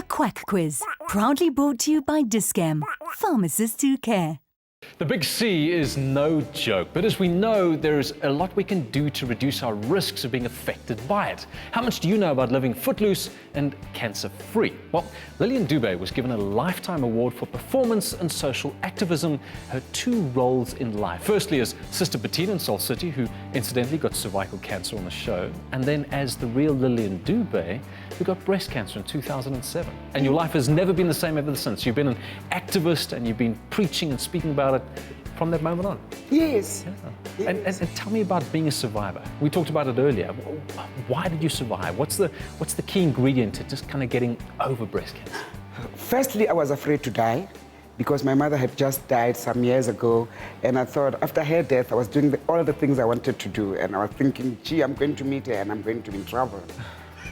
The Quack Quiz, proudly brought to you by Dis-Chem, pharmacists who care. The big C is no joke, but as we know, there's a lot we can do to reduce our risks of being affected by it. How much do you know about living footloose and cancer-free? Well, Lillian Dube was given a Lifetime Award for performance and social activism, her two roles in life. Firstly as Sister Bettina in Soul City, who incidentally got cervical cancer on the show, and then as the real Lillian Dube, who got breast cancer in 2007. And your life has never been the same ever since. You've been an activist and you've been preaching and speaking about it from that moment on. Yes. Yeah. Yes. And tell me about being a survivor. We talked about it earlier. Why did you survive? What's the key ingredient to just kind of getting over breast cancer? Firstly, I was afraid to die because my mother had just died some years ago, and I thought after her death I was doing all the things I wanted to do, and I was thinking, gee, I'm going to meet her and I'm going to be in trouble.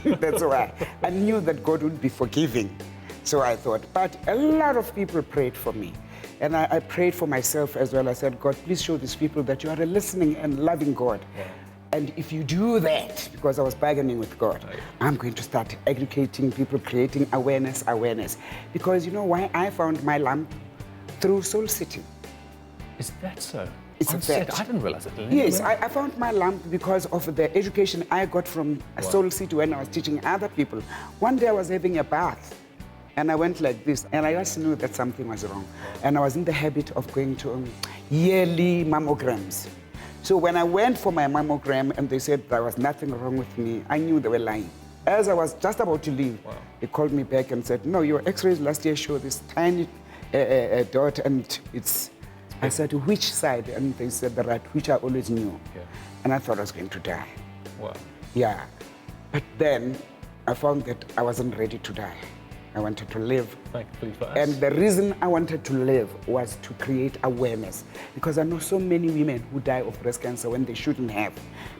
That's why I knew that God would be forgiving. So I thought, but a lot of people prayed for me. And I prayed for myself as well. I said, God, please show these people that you are a listening and loving God. Yeah. And if you do that, because I was bargaining with God, I'm going to start educating people, creating awareness. Because you know why I found my lamp? Through Soul City. Is that so? It's a fact. I didn't realize it. Yes, I found my lamp because of the education I got from Soul City when I was teaching other people. One day I was having a bath. And I went like this, and I just knew that something was wrong. And I was in the habit of going to yearly mammograms. So when I went for my mammogram and they said there was nothing wrong with me, I knew they were lying. As I was just about to leave, they called me back and said, no, your x-rays last year show this tiny dot, and it's... I said, which side? And they said the right, which I always knew. Yeah. And I thought I was going to die. Wow. Yeah. But then I found that I wasn't ready to die. I wanted to live. Thankfully for us. And the reason I wanted to live was to create awareness. Because I know so many women who die of breast cancer when they shouldn't have.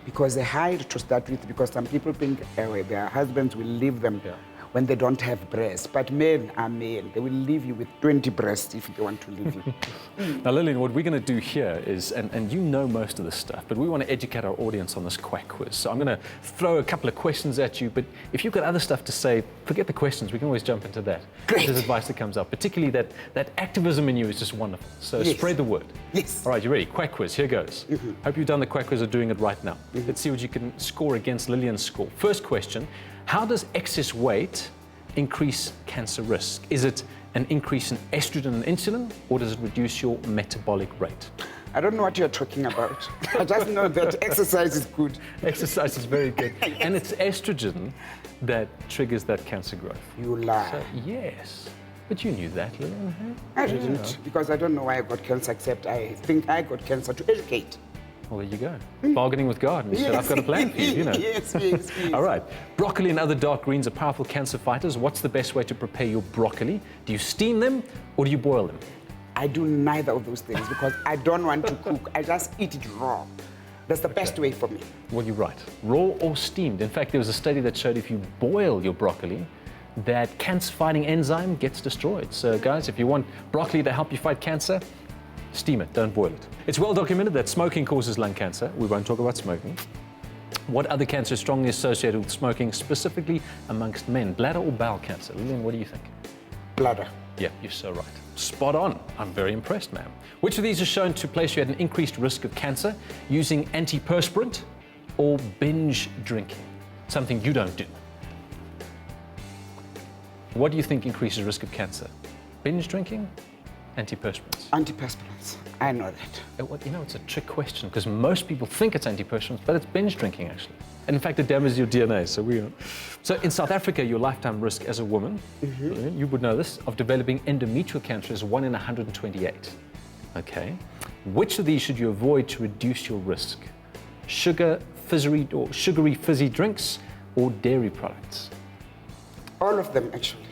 Because they hide to start with, because some people think their husbands will leave them when they don't have breasts. But men are men. They will leave you with 20 breasts if they want to leave you. Now, Lillian, what we're going to do here is, and you know most of this stuff, but we want to educate our audience on this quack quiz. So I'm going to throw a couple of questions at you, but if you've got other stuff to say, forget the questions. We can always jump into that. Great. There's advice that comes up, particularly that activism in you is just wonderful. So spread the word. Yes. All right, you ready? Quack quiz, here goes. Hope you've done the quack quiz or doing it right now. Let's see what you can score against Lillian's score. First question, how does excess weight increase cancer risk? Is it an increase in estrogen and insulin, or does it reduce your metabolic rate? I don't know what you're talking about. I just know that exercise is good. Exercise is very good. And it's estrogen that triggers that cancer growth. You lie. So, yes. But you knew that, Lillian. I didn't, because I don't know why I got cancer, except I think I got cancer to educate. Well, there you go. Bargaining with God. And you said, I've got a plan for you, you know. Yes. All right. Broccoli and other dark greens are powerful cancer fighters. What's the best way to prepare your broccoli? Do you steam them or do you boil them? I do neither of those things because I don't want to cook. I just eat it raw. That's the best way for me. Well, you're right. Raw or steamed. In fact, there was a study that showed if you boil your broccoli, that cancer-fighting enzyme gets destroyed. So, guys, if you want broccoli to help you fight cancer, steam it, don't boil it. It's well documented that smoking causes lung cancer. We won't talk about smoking. What other cancer is strongly associated with smoking, specifically amongst men? Bladder or bowel cancer? Lillian, what do you think? Bladder. Yeah, you're so right. Spot on. I'm very impressed, ma'am. Which of these is shown to place you at an increased risk of cancer? Using antiperspirant or binge drinking? Something you don't do. What do you think increases risk of cancer? Binge drinking? Antiperspirants. Antiperspirants. I know that. You know, it's a trick question because most people think it's antiperspirants, but it's binge drinking actually. And in fact, it damages your DNA. So in South Africa, your lifetime risk as a woman, you would know this, of developing endometrial cancer is 1 in 128. Okay. Which of these should you avoid to reduce your risk? Sugary fizzy drinks or dairy products? All of them, actually.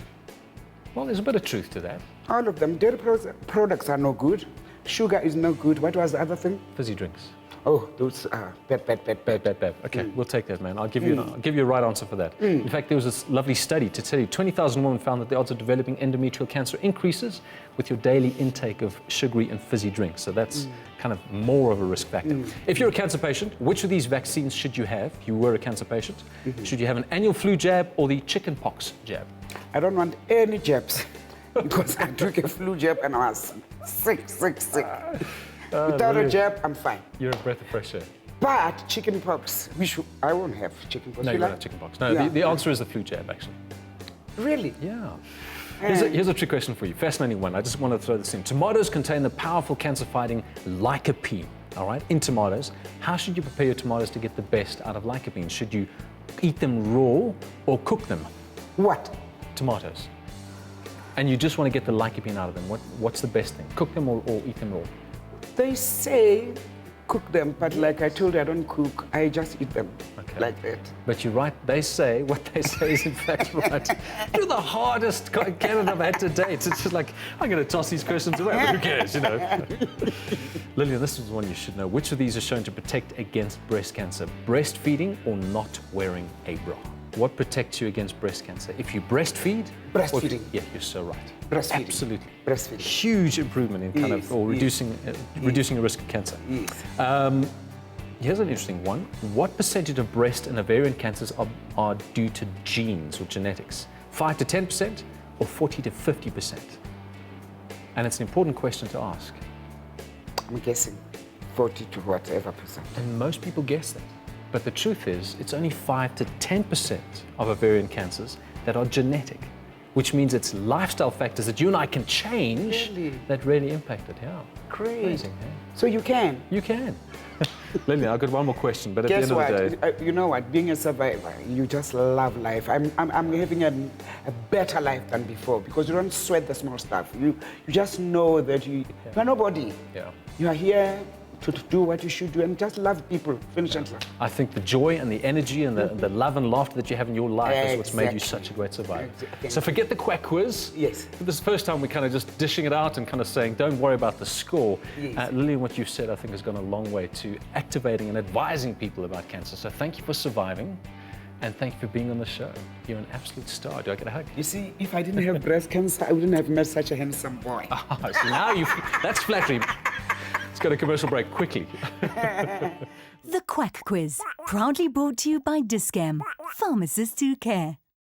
Well, there's a bit of truth to that. All of them. Dairy products are no good. Sugar is no good. What was the other thing? Fizzy drinks. Oh, those are bad. Okay, we'll take that, man. I'll give you a right answer for that. In fact, there was this lovely study to tell you 20,000 women found that the odds of developing endometrial cancer increases with your daily intake of sugary and fizzy drinks. So that's kind of more of a risk factor. If you're a cancer patient, which of these vaccines should you have? If you were a cancer patient, should you have an annual flu jab or the chickenpox jab? I don't want any jabs because I took a flu jab and I was sick. Without a jab, I'm fine. You're a breath of fresh air. But chicken pox, I won't have chicken pox. No, you Will don't I? have chicken pox. No, Yeah. the answer is the flu jab, actually. Really? Yeah. Here's a trick question for you. Fascinating one. I just want to throw this in. Tomatoes contain the powerful cancer-fighting lycopene. All right, in tomatoes. How should you prepare your tomatoes to get the best out of lycopene? Should you eat them raw or cook them? What? Tomatoes. And you just want to get the lycopene out of them. What's the best thing? Cook them or eat them raw? They say cook them, but like I told you, I don't cook. I just eat them like that. But you're right. What they say is in fact right. You're the hardest candidate I've had to date. It's just like, I'm going to toss these questions away, but who cares, you know? Lillian, this is one you should know. Which of these are shown to protect against breast cancer? Breastfeeding or not wearing a bra? What protects you against breast cancer? If you breastfeed? Breastfeeding. Yeah, you're so right. Breastfeeding. Absolutely. Breastfeeding. Huge improvement in kind of, or reducing the risk of cancer. Yes. Here's an interesting one. What percentage of breast and ovarian cancers are due to genes or genetics? 5 to 10% or 40 to 50%? And it's an important question to ask. I'm guessing 40 to whatever percent. And most people guess that. But the truth is, it's only 5 to 10% of ovarian cancers that are genetic, which means it's lifestyle factors that you and I can change that really impact it. Yeah. Great. Amazing, eh? So you can. You can. Lillian, I've got one more question, but at Guess the end of the day... what? You know what? Being a survivor, you just love life. I'm having a better life than before because you don't sweat the small stuff. You just know that you're nobody. Yeah. You are here to do what you should do and just love people. Finish and love. I think the joy and the energy and the love and laughter that you have in your life is what's made you such a great survivor. So forget the quack quiz. Yes. This is the first time we're kind of just dishing it out and kind of saying, don't worry about the score. Yes. Lillian, what you've said, I think, has gone a long way to activating and advising people about cancer. So thank you for surviving and thank you for being on the show. You're an absolute star. Do I get a hug? You see, if I didn't have breast cancer, I wouldn't have met such a handsome boy. So now that's flattering. Let's go to commercial break quickly. The Quack Quiz, proudly brought to you by Dis-Chem, pharmacists who care.